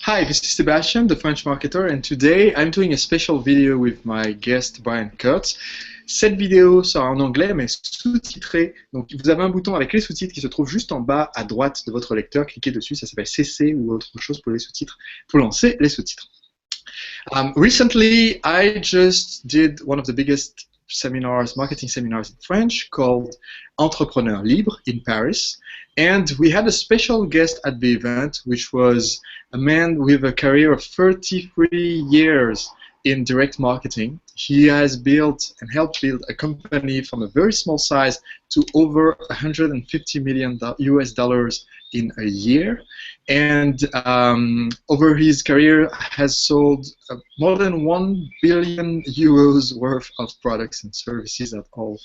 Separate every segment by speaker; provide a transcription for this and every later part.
Speaker 1: Hi, this is Sebastian, the French marketer, and today I'm doing a special video with my guest Brian Kurtz. Cette vidéo sera en anglais mais sous-titrée. Donc vous avez un bouton avec les sous-titres qui se trouve juste en bas à droite de votre lecteur. Cliquez dessus, ça s'appelle CC ou autre chose pour les sous-titres, pour lancer les sous-titres. Recently, I just did one of the biggest seminars, marketing seminars in French called Entrepreneur Libre in Paris. And we had a special guest at the event, which was a man with a career of 33 years in direct marketing. He has built and helped build a company from a very small size to over $150 million US dollars in a year. And over his career has sold more than 1 billion euros worth of products and services at all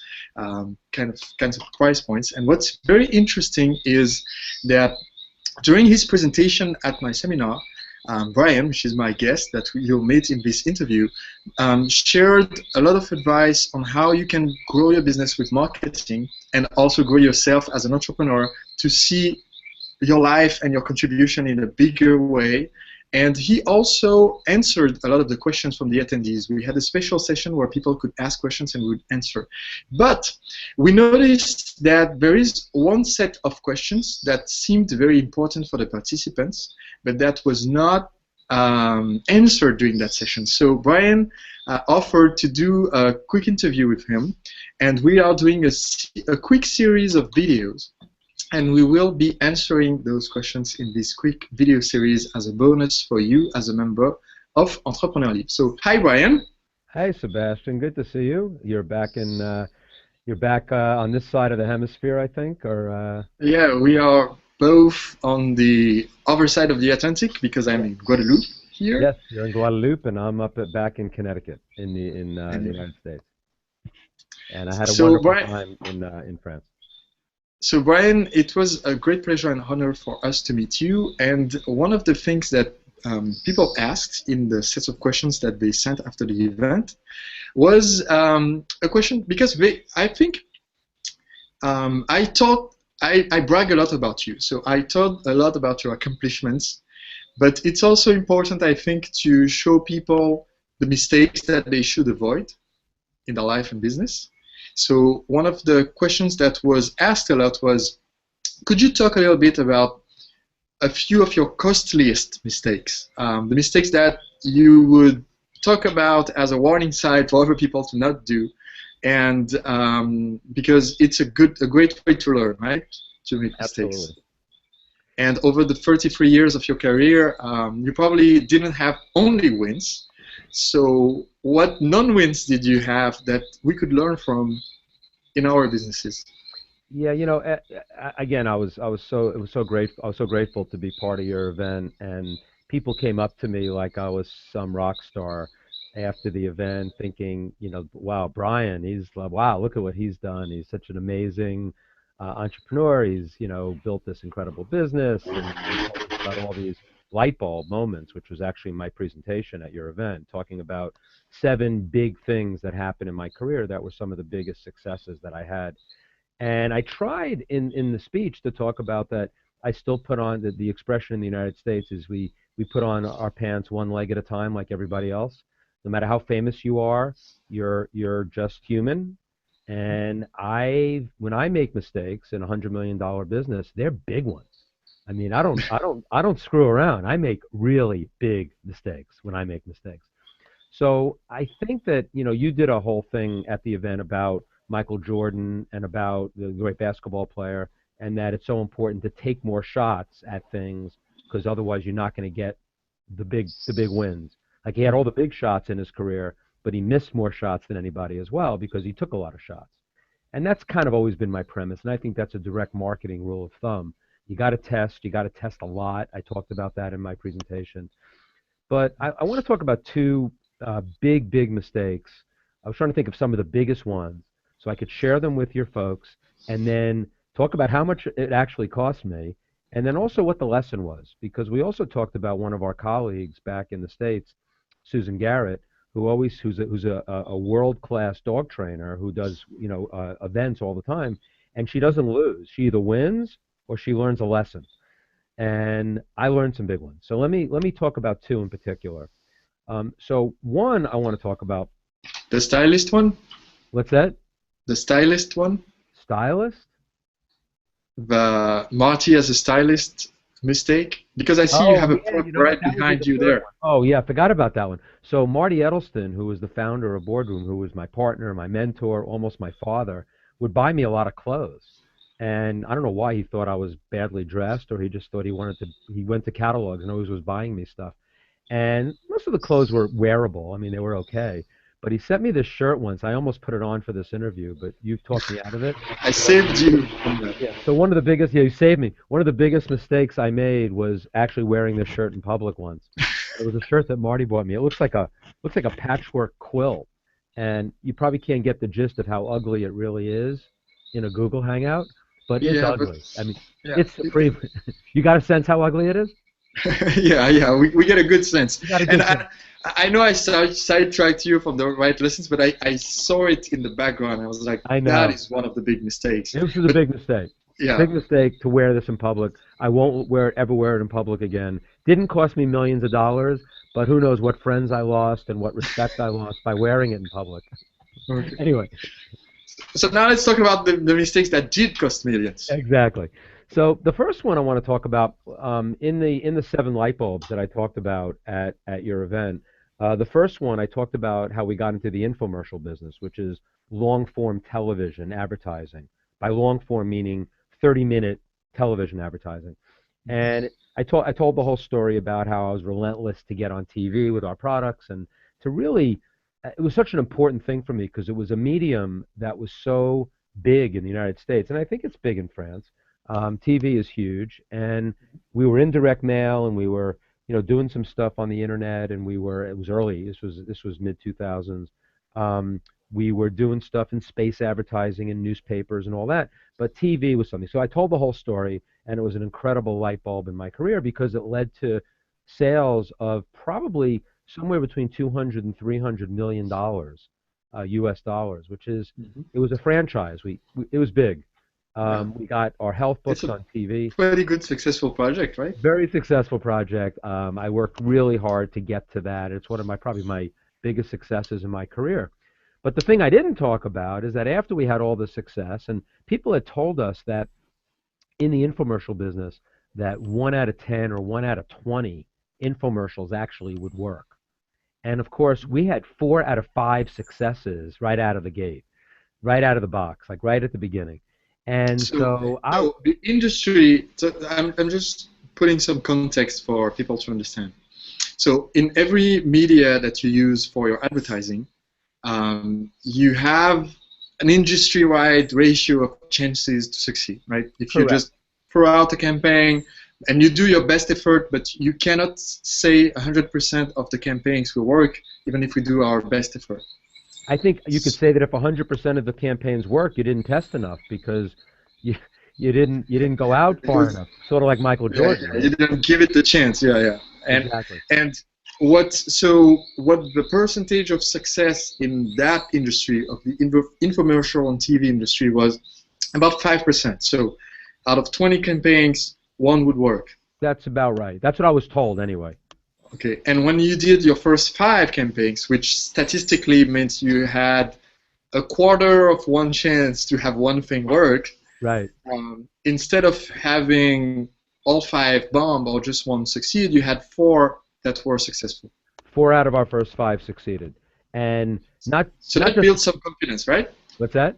Speaker 1: kinds of price points. And what's very interesting is that during his presentation at my seminar, Brian, which is my guest that you'll meet in this interview, shared a lot of advice on how you can grow your business with marketing and also grow yourself as an entrepreneur to see your life and your contribution in a bigger way. And he also answered a lot of the questions from the attendees. We had a special session where people could ask questions and we would answer. But we noticed that there is one set of questions that seemed very important for the participants, but that was not answered during that session. So Brian offered to do a quick interview with him, and we are doing a quick series of videos. And we will be answering those questions in this quick video series as a bonus for you as a member of Entrepreneur Libre. So, hi Brian.
Speaker 2: Hi Sebastian, good to see you. You're back on this side of the hemisphere, I think, or
Speaker 1: Yeah, we are both on the other side of the Atlantic because I'm in Guadeloupe here.
Speaker 2: Yes, you're in Guadeloupe, and I'm back in Connecticut in the United States. And I had a wonderful time in France.
Speaker 1: So Brian, it was a great pleasure and honor for us to meet you. And one of the things that people asked in the sets of questions that they sent after the event was a question, because I think I brag a lot about you. So I talk a lot about your accomplishments, but it's also important, I think, to show people the mistakes that they should avoid in their life and business. So one of the questions that was asked a lot was, could you talk a little bit about a few of your costliest mistakes, the mistakes that you would talk about as a warning sign for other people to not do, and because it's a great way to learn, right? To make mistakes.
Speaker 2: Absolutely.
Speaker 1: And over the 33 years of your career, you probably didn't have only wins. So what non-wins did you have that we could learn from in our businesses?
Speaker 2: Yeah, you know, again, I was so grateful to be part of your event, and people came up to me like I was some rock star after the event, thinking, you know, wow, Brian, he's like, wow, look at what he's done. He's such an amazing entrepreneur. He's, you know, built this incredible business, and about all these light bulb moments, which was actually my presentation at your event, talking about 7 big things that happened in my career that were some of the biggest successes that I had. And I tried in the speech to talk about that. I still put on the expression in the United States is we put on our pants one leg at a time, like everybody else. No matter how famous you are, you're just human. And when I make mistakes in a $100 million business, they're big ones. I mean, I don't screw around. I make really big mistakes when I make mistakes. So I think that, you know, you did a whole thing at the event about Michael Jordan and about the great basketball player, and that it's so important to take more shots at things because otherwise you're not going to get the big wins. Like, he had all the big shots in his career, but he missed more shots than anybody as well because he took a lot of shots. And that's kind of always been my premise, and I think that's a direct marketing rule of thumb. You got to test. You got to test a lot. I talked about that in my presentation. But I want to talk about 2 big mistakes. I was trying to think of some of the biggest ones so I could share them with your folks and then talk about how much it actually cost me and then also what the lesson was. Because we also talked about one of our colleagues back in the States, Susan Garrett, who's a world-class dog trainer who does, you know, events all the time, and she doesn't lose. She either wins or she learns a lesson. and I learned some big ones. So let me talk about two in particular. So one I want to talk about.
Speaker 1: The stylist one?
Speaker 2: What's that?
Speaker 1: The stylist one?
Speaker 2: Stylist?
Speaker 1: The Marty as a stylist mistake? Because I see you have a prop right behind you there.
Speaker 2: Oh, yeah, I forgot about that one. So Marty Edelston, who was the founder of Boardroom, who was my partner, my mentor, almost my father, would buy me a lot of clothes. And I don't know why he thought I was badly dressed, or he just thought he went to catalogs and always was buying me stuff. And most of the clothes were wearable. I mean, they were okay. But he sent me this shirt once. I almost put it on for this interview, but you talked me out of it.
Speaker 1: I saved you from that.
Speaker 2: Yeah. So one of the biggest, you saved me. One of the biggest mistakes I made was actually wearing this shirt in public once. It was a shirt that Marty bought me. It looks like a patchwork quilt, and you probably can't get the gist of how ugly it really is in a Google Hangout. But it's ugly. I mean, it's supreme. You got a sense how ugly it is?
Speaker 1: Yeah, we get a good sense. And I know I sidetracked you from the right lessons, but I saw it in the background. I was like, that is one of the big mistakes.
Speaker 2: This was a big mistake.
Speaker 1: Yeah.
Speaker 2: Big mistake to wear this in public. I won't ever wear it in public again. Didn't cost me millions of dollars, but who knows what friends I lost and what respect I lost by wearing it in public.
Speaker 1: Okay.
Speaker 2: Anyway.
Speaker 1: So now let's talk about the mistakes that did cost millions.
Speaker 2: Exactly. So the first one I want to talk about in the 7 light bulbs that I talked about at your event. The first one I talked about how we got into the infomercial business, which is long-form television advertising. By long-form meaning 30-minute television advertising. And I told the whole story about how I was relentless to get on TV with our products, and to really, it was such an important thing for me because it was a medium that was so big in the United States, and I think it's big in France. TV is huge, and we were in direct mail, and we were, doing some stuff on the internet, and it was early. This was mid 2000s. We were doing stuff in space advertising and newspapers and all that, but TV was something. So I told the whole story, and it was an incredible light bulb in my career because it led to sales of probably somewhere between $200 and $300 million U.S. dollars, which is, it was a franchise. It was big. We got our health books on TV.
Speaker 1: Pretty good, successful project, right?
Speaker 2: Very successful project. I worked really hard to get to that. It's one of probably my biggest successes in my career. But the thing I didn't talk about is that after we had all the success, and people had told us that in the infomercial business, that 1 out of 10 or 1 out of 20 infomercials actually would work. And of course, we had 4 out of 5 successes right out of the gate, right out of the box, like right at the beginning. And so
Speaker 1: the industry, I'm just putting some context for people to understand. So in every media that you use for your advertising, you have an industry-wide ratio of chances to succeed, right? If you just throw out a campaign and you do your best effort, but you cannot say 100% of the campaigns will work, even if we do our best effort.
Speaker 2: I think you could say that if 100% of the campaigns work, you didn't test enough because you didn't go out far enough. Sort of like Michael Jordan.
Speaker 1: Yeah, you didn't give it the chance. Yeah. And
Speaker 2: exactly.
Speaker 1: And what the percentage of success in that industry of the infomercial and TV industry was about 5%. So out of 20 campaigns, 1 would work.
Speaker 2: That's about right. That's what I was told anyway.
Speaker 1: Okay, and when you did your first 5 campaigns, which statistically means you had a quarter of 1 chance to have 1 thing work,
Speaker 2: right?
Speaker 1: Instead of having all 5 bomb or just 1 succeed, you had 4 that were successful.
Speaker 2: 4 out of our first 5 succeeded, and that
Speaker 1: built some confidence, right?
Speaker 2: What's that?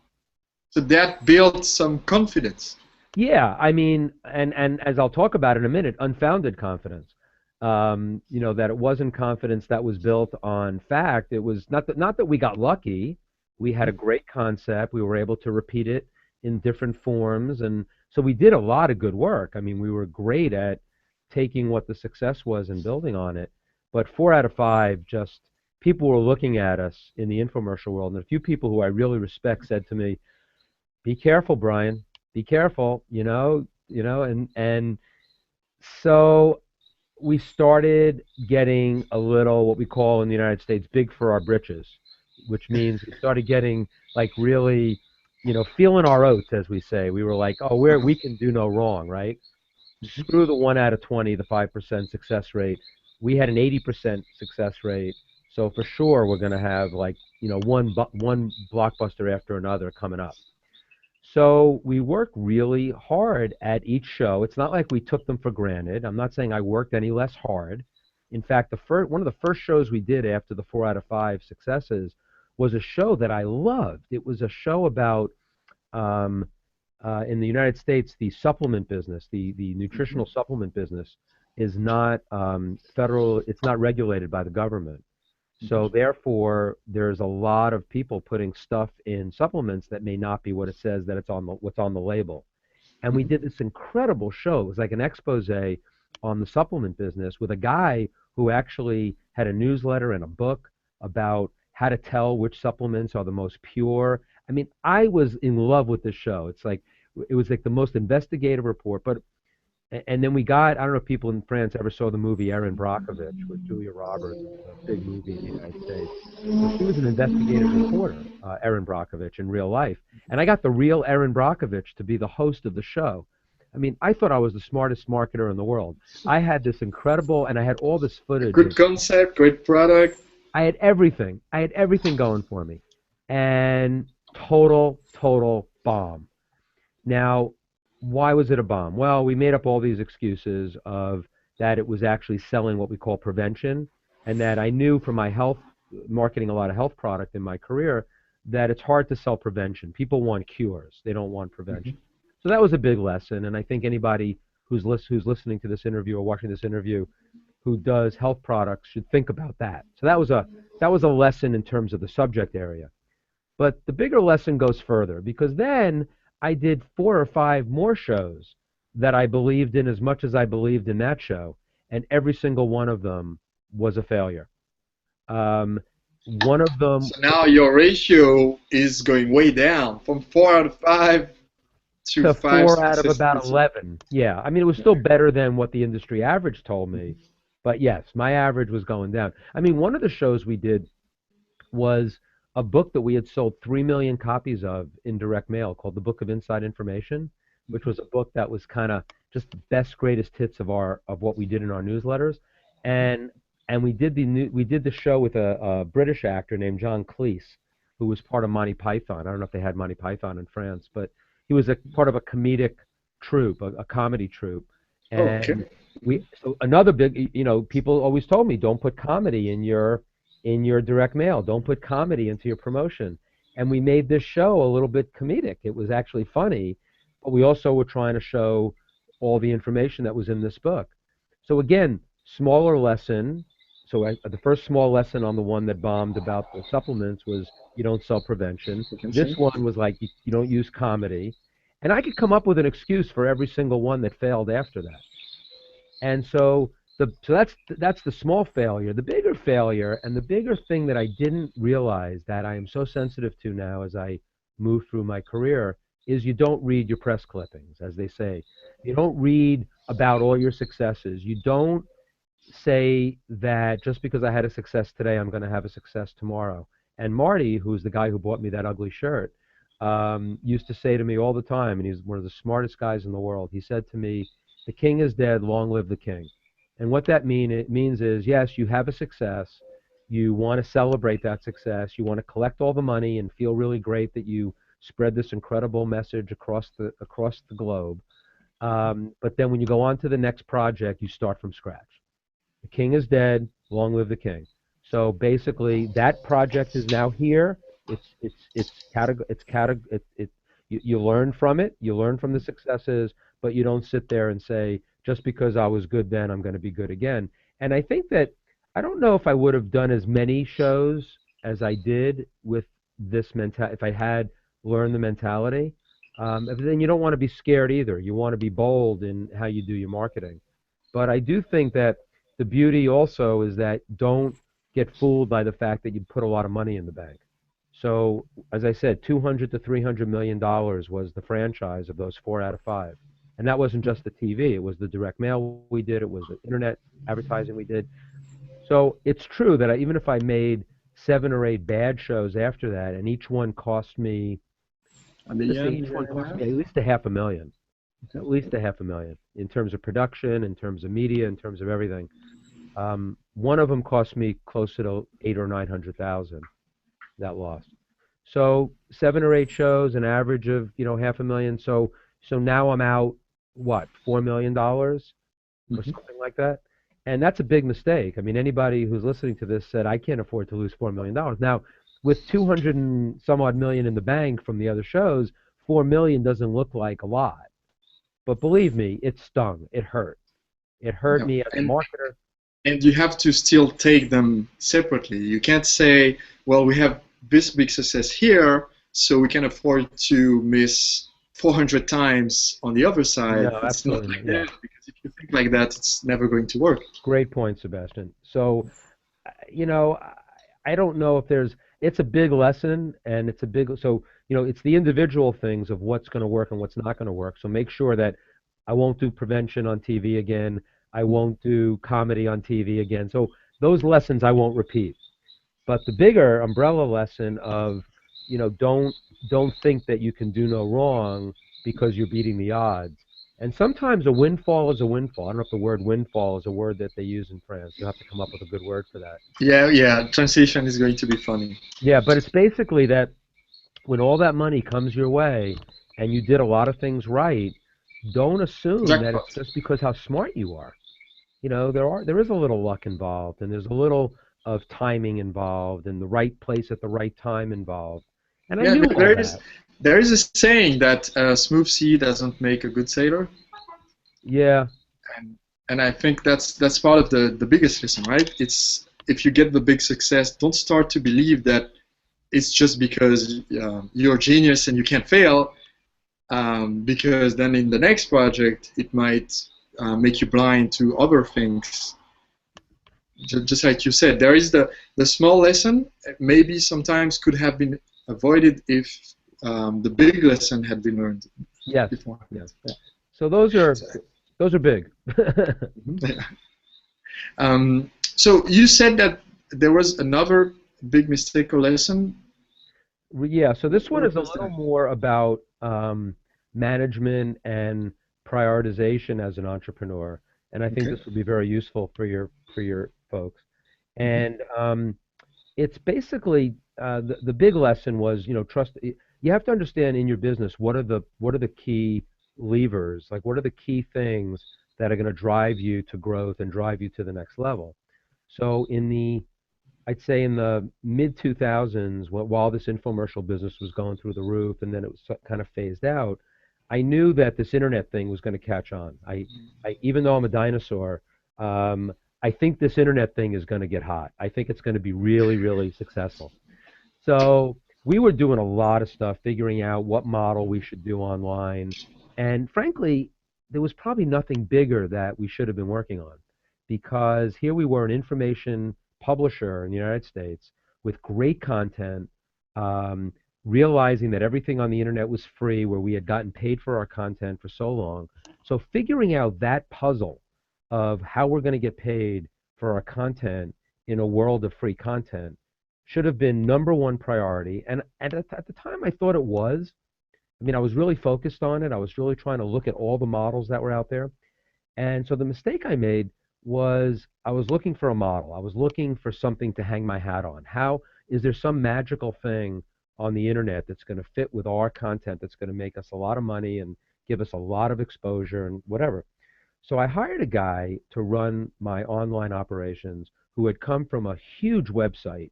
Speaker 1: So that built some confidence.
Speaker 2: Yeah, I mean, and as I'll talk about in a minute, unfounded confidence. That it wasn't confidence that was built on fact. It was not that we got lucky. We had a great concept. We were able to repeat it in different forms, and so we did a lot of good work. I mean, we were great at taking what the success was and building on it. But 4 out of 5, just people were looking at us in the infomercial world, and a few people who I really respect said to me, "Be careful, Brian. Be careful." And so we started getting a little, what we call in the United States, big for our britches, which means we started getting like really, feeling our oats, as we say. We were like, oh, we can do no wrong, right? Screw the 1 out of 20, the 5% success rate. We had an 80% success rate. So for sure, we're going to have like, you know, one blockbuster after another coming up. So we worked really hard at each show. It's not like we took them for granted. I'm not saying I worked any less hard. In fact, one of the first shows we did after the 4 out of 5 successes was a show that I loved. It was a show about, in the United States, the supplement business, the nutritional supplement business is not federal, it's not regulated by the government. So therefore, there's a lot of people putting stuff in supplements that may not be what it says that it's on what's on the label. And we did this incredible show. It was like an expose on the supplement business with a guy who actually had a newsletter and a book about how to tell which supplements are the most pure. I mean, I was in love with this show. It was like the most investigative report. And then we got, I don't know if people in France ever saw the movie Erin Brockovich with Julia Roberts. It's a big movie in the United States. So she was an investigative reporter, Erin Brockovich, in real life. And I got the real Erin Brockovich to be the host of the show. I mean, I thought I was the smartest marketer in the world. I had this incredible, and I had all this footage.
Speaker 1: Good concept, great product.
Speaker 2: I had everything. I had everything going for me. And total bomb. Now, why was it a bomb? Well, we made up all these excuses of that it was actually selling what we call prevention, and that I knew from my health, marketing a lot of health product in my career, that it's hard to sell prevention. People want cures. They don't want prevention. So that was a big lesson, and I think anybody who's listening to this interview or watching this interview who does health products should think about that. So that was a lesson in terms of the subject area. But the bigger lesson goes further, because then I did 4 or 5 more shows that I believed in as much as I believed in that show, and every single one of them was a failure. One of them.
Speaker 1: So now your ratio is going way down from 4 out of 5 to
Speaker 2: 4 out of about 11. Yeah, I mean, it was still better than what the industry average told me, but yes, my average was going down. I mean, one of the shows we did was a book that we had sold 3 million copies of in direct mail called The Book of Inside Information, which was a book that was kind of just the best, greatest hits of what we did in our newsletters. And we did the show with a British actor named John Cleese, who was part of Monty Python. I don't know if they had Monty Python in France, but he was part of a comedic troupe, a comedy troupe. And so another big, you know, people always told me, don't put comedy in your direct mail. Don't put comedy into your promotion. And we made this show a little bit comedic. It was actually funny, but we also were trying to show all the information that was in this book. So again, smaller lesson. So the first small lesson on the one that bombed about the supplements was you don't sell prevention. This one was like you don't use comedy. And I could come up with an excuse for every single one that failed after that. And so that's the small failure. The bigger failure, and the bigger thing that I didn't realize that I am so sensitive to now as I move through my career, is you don't read your press clippings, as they say. You don't read about all your successes. You don't say that just because I had a success today, I'm going to have a success tomorrow. And Marty, who's the guy who bought me that ugly shirt, used to say to me all the time, and he's one of the smartest guys in the world, he said to me, "The king is dead, long live the king." And what that means is, yes, you have a success. You want to celebrate that success. You want to collect all the money and feel really great that you spread this incredible message across the globe. But then when you go on to the next project, you start from scratch. The king is dead, long live the king. So basically, that project is now here. You learn from it. You learn from the successes, but you don't sit there and say, just because I was good then, I'm going to be good again. And I think that, I don't know if I would have done as many shows as I did with this mentality, if I had learned the mentality. But then you don't want to be scared either. You want to be bold in how you do your marketing. But I do think that the beauty also is that don't get fooled by the fact that you put a lot of money in the bank. So, as I said, $200 to $300 million was the franchise of those 4 out of 5. And that wasn't just the TV. It was the direct mail we did. It was the internet advertising we did. So it's true that even if I made 7 or 8 bad shows after that, and each one cost me,
Speaker 1: $1 million,
Speaker 2: each one cost me at least $500,000. At least a half a million in terms of production, in terms of media, in terms of everything. One of them cost me closer to 8 or 900,000. That loss. So 7 or 8 shows, an average of half a million. So now I'm out what, $4 million or something like that. And that's a big mistake. I mean, anybody who's listening to this said, I can't afford to lose $4 million. Now, with 200 and some odd million in the bank from the other shows, 4 million doesn't look like a lot. But believe me, it stung. It hurt. It hurt me as a marketer.
Speaker 1: And you have to still take them separately. You can't say, well, we have this big success here, so we can afford to miss 400 times on the other side.
Speaker 2: No,
Speaker 1: it's not
Speaker 2: absolutely
Speaker 1: like
Speaker 2: not.
Speaker 1: that, because if you think like that, it's never going to work.
Speaker 2: Great point, Sebastian. So, I don't know if it's a big lesson, and it's a big, so, it's the individual things of what's going to work and what's not going to work. So make sure that I won't do prevention on TV again. I won't do comedy on TV again. So those lessons I won't repeat. But the bigger umbrella lesson of, don't think that you can do no wrong because you're beating the odds. And sometimes a windfall is a windfall. I don't know if the word windfall is a word that they use in France. You'll have to come up with a good word for that.
Speaker 1: Yeah, translation is going to be funny.
Speaker 2: Yeah, but it's basically that when all that money comes your way and you did a lot of things right, don't assume that it's just because how smart you are. There is a little luck involved, and there's a little of timing involved, and the right place at the right time involved. And I knew all that.
Speaker 1: There is a saying that a smooth sea doesn't make a good sailor.
Speaker 2: Yeah.
Speaker 1: And I think that's part of the biggest lesson, right? It's, if you get the big success, don't start to believe that it's just because you're a genius and you can't fail, because then in the next project it might make you blind to other things. Just like you said, there is the small lesson maybe sometimes could have been avoided if the big lesson had been learned before.
Speaker 2: Yes. So those are big.
Speaker 1: So you said that there was another big mistake or lesson.
Speaker 2: Yeah. So this one is a little more about management and prioritization as an entrepreneur, and I think this will be very useful for your folks. And it's basically the big lesson was, trust. You have to understand in your business what are the key levers, like what are the key things that are going to drive you to growth and drive you to the next level. So I'd say in the mid-2000s, while this infomercial business was going through the roof and then it was kind of phased out, I knew that this internet thing was going to catch on. Even though I'm a dinosaur, I think this internet thing is going to get hot. I think it's going to be really, really successful. So we were doing a lot of stuff, figuring out what model we should do online. And frankly, there was probably nothing bigger that we should have been working on, because here we were, an information publisher in the United States with great content, realizing that everything on the internet was free, where we had gotten paid for our content for so long. So figuring out that puzzle of how we're going to get paid for our content in a world of free content should have been #1 priority. And at the time, I thought it was. I mean, I was really focused on it. I was really trying to look at all the models that were out there. And so the mistake I made was I was looking for a model. I was looking for something to hang my hat on. How is there some magical thing on the internet that's going to fit with our content, that's going to make us a lot of money and give us a lot of exposure and whatever? So I hired a guy to run my online operations who had come from a huge website,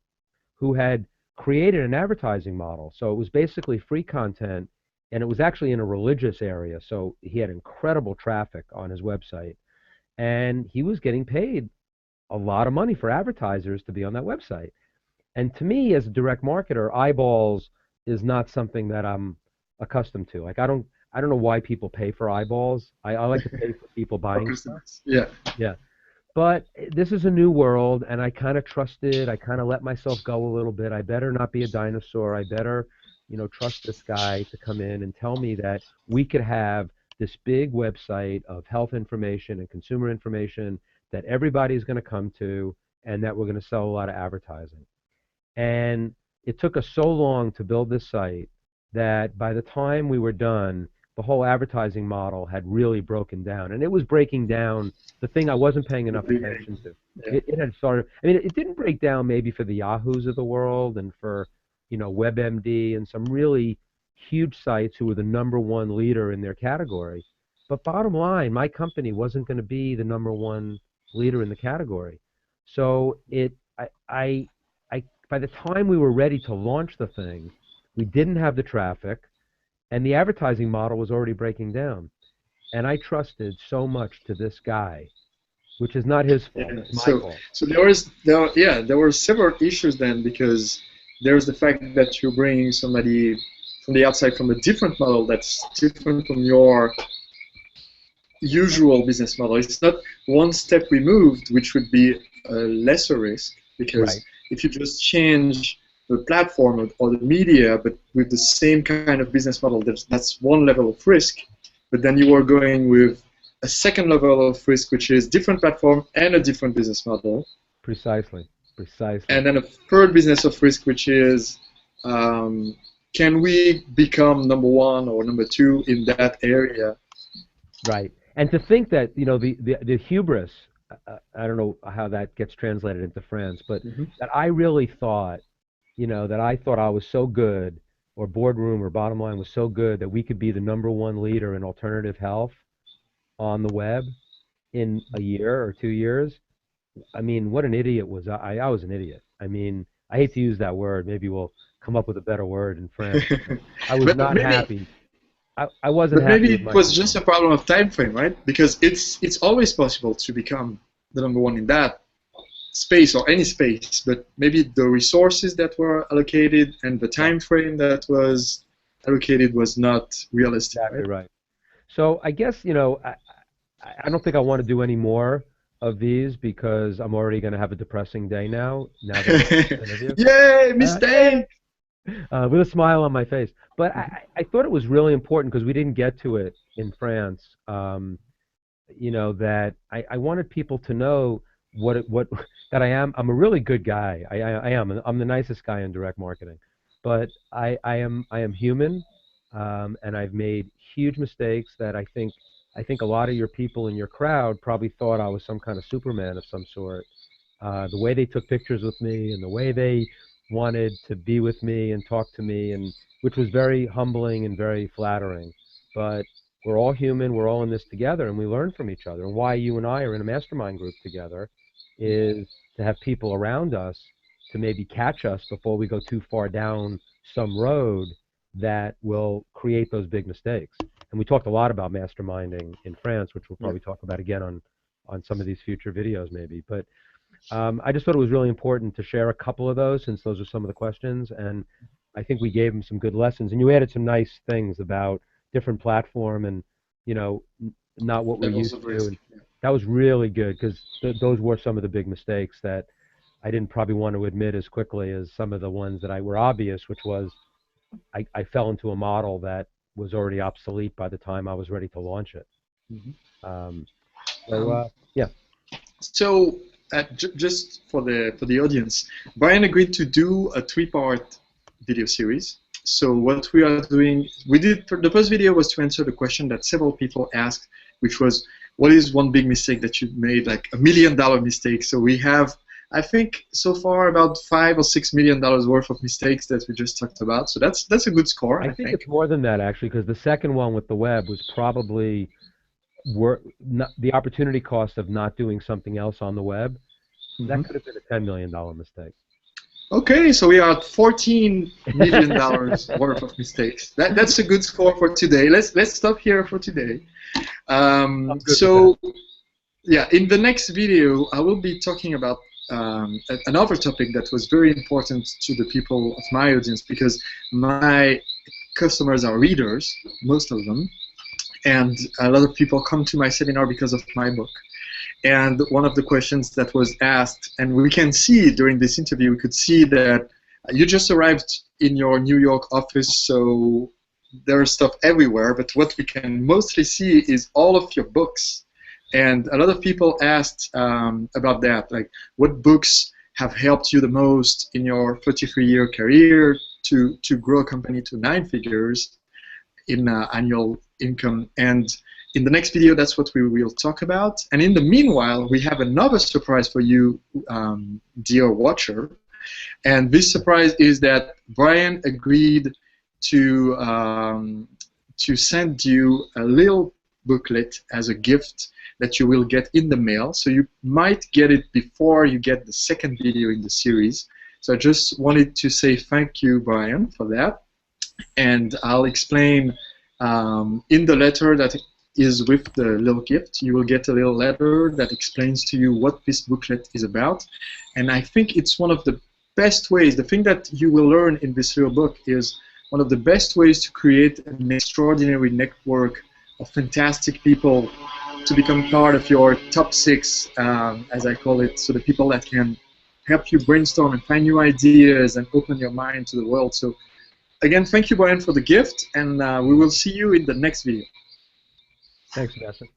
Speaker 2: who had created an advertising model. So it was basically free content, and it was actually in a religious area. So he had incredible traffic on his website, and he was getting paid a lot of money for advertisers to be on that website. And to me, as a direct marketer, eyeballs is not something that I'm accustomed to. Like, I don't know why people pay for eyeballs. I like to pay for people buying stuff. Yeah. But this is a new world, and I kind of trusted. I kind of let myself go a little bit. I better not be a dinosaur. I better, trust this guy to come in and tell me that we could have this big website of health information and consumer information that everybody's going to come to, and that we're going to sell a lot of advertising. And it took us so long to build this site that by the time we were done, the whole advertising model had really broken down, and it was breaking down the thing I wasn't paying enough attention to.
Speaker 1: Yeah.
Speaker 2: It had started. I mean, it didn't break down maybe for the Yahoos of the world and for, you know, WebMD and some really huge sites who were the #1 leader in their category. But bottom line, my company wasn't going to be the #1 leader in the category. So by the time we were ready to launch the thing, we didn't have the traffic, and the advertising model was already breaking down. And I trusted so much to this guy, which is not his fault, it's my fault.
Speaker 1: So there were several issues then, because there's the fact that you're bringing somebody from the outside from a different model that's different from your usual business model. It's not one step removed, which would be a lesser risk, because if you just change the platform or the media, but with the same kind of business model, that's one level of risk. But then you are going with a second level of risk, which is different platform and a different business model.
Speaker 2: Precisely.
Speaker 1: And then a third business of risk, which is, can we become #1 or #2 in that area?
Speaker 2: Right. And to think that, you know, the hubris, I don't know how that gets translated into France, but that I really thought, you know, that I thought I was so good, or boardroom or bottom line was so good, that we could be the #1 leader in alternative health on the web in a year or 2 years. I mean, what an idiot was I. I was an idiot. I mean, I hate to use that word. Maybe we'll come up with a better word in France. I was not happy. I wasn't happy.
Speaker 1: But maybe it was just a problem of time frame, right? Because it's always possible to become the #1 in that space or any space, but maybe the resources that were allocated and the time frame that was allocated was not realistic.
Speaker 2: Exactly right. So I guess, you know, I don't think I want to do any more of these because I'm already going to have a depressing day now.
Speaker 1: Yay, mistake!
Speaker 2: With a smile on my face. But I thought it was really important because we didn't get to it in France. You know, that I wanted people to know that I'm a really good guy. I am. I'm the nicest guy in direct marketing. But I am human, and I've made huge mistakes that I think a lot of your people in your crowd probably thought I was some kind of Superman of some sort. The way they took pictures with me and the way they wanted to be with me and talk to me, and which was very humbling and very flattering. But we're all human, we're all in this together, and we learn from each other. And why you and I are in a mastermind group together is to have people around us to maybe catch us before we go too far down some road that will create those big mistakes. And we talked a lot about masterminding in France, which we'll probably talk about again on some of these future videos maybe. But I just thought it was really important to share a couple of those, since those are some of the questions, and I think we gave them some good lessons. And you added some nice things about different platform and, you know, not what we're used to. And that was really good, because those were some of the big mistakes that I didn't probably want to admit as quickly as some of the ones that were obvious, which was I fell into a model that was already obsolete by the time I was ready to launch it. Yeah.
Speaker 1: So just for the audience, Brian agreed to do a 3-part video series. So what we are doing, the first video was to answer the question that several people asked, which was, what is one big mistake that you made, like $1 million mistake? So we have, I think, so far about $5 or $6 million worth of mistakes that we just talked about. So that's a good score. I think
Speaker 2: it's more than that, actually, because the second one with the web was probably the opportunity cost of not doing something else on the web. That could have been a $10 million mistake. Okay,
Speaker 1: so we are at $14 million worth of mistakes. That's a good score for today. Let's stop here for today. So yeah, in the next video, I will be talking about another topic that was very important to the people of my audience, because my customers are readers, most of them, and a lot of people come to my seminar because of my book. And one of the questions that was asked, and we can see during this interview, we could see that you just arrived in your New York office, so there is stuff everywhere, but what we can mostly see is all of your books. And a lot of people asked about that, like what books have helped you the most in your 33-year career to grow a company to 9 figures in annual income. And in the next video, that's what we will talk about. And in the meanwhile, we have another surprise for you, dear watcher. And this surprise is that Brian agreed to send you a little booklet as a gift that you will get in the mail. So you might get it before you get the second video in the series. So I just wanted to say thank you, Brian, for that. And I'll explain in the letter that is with the little gift. You will get a little letter that explains to you what this booklet is about. And I think it's one of the best ways, the thing that you will learn in this little book is one of the best ways to create an extraordinary network of fantastic people to become part of your top 6, as I call it, so the people that can help you brainstorm and find new ideas and open your mind to the world. So again, thank you, Brian, for the gift, and we will see you in the next video.
Speaker 2: Thanks, Sebastian.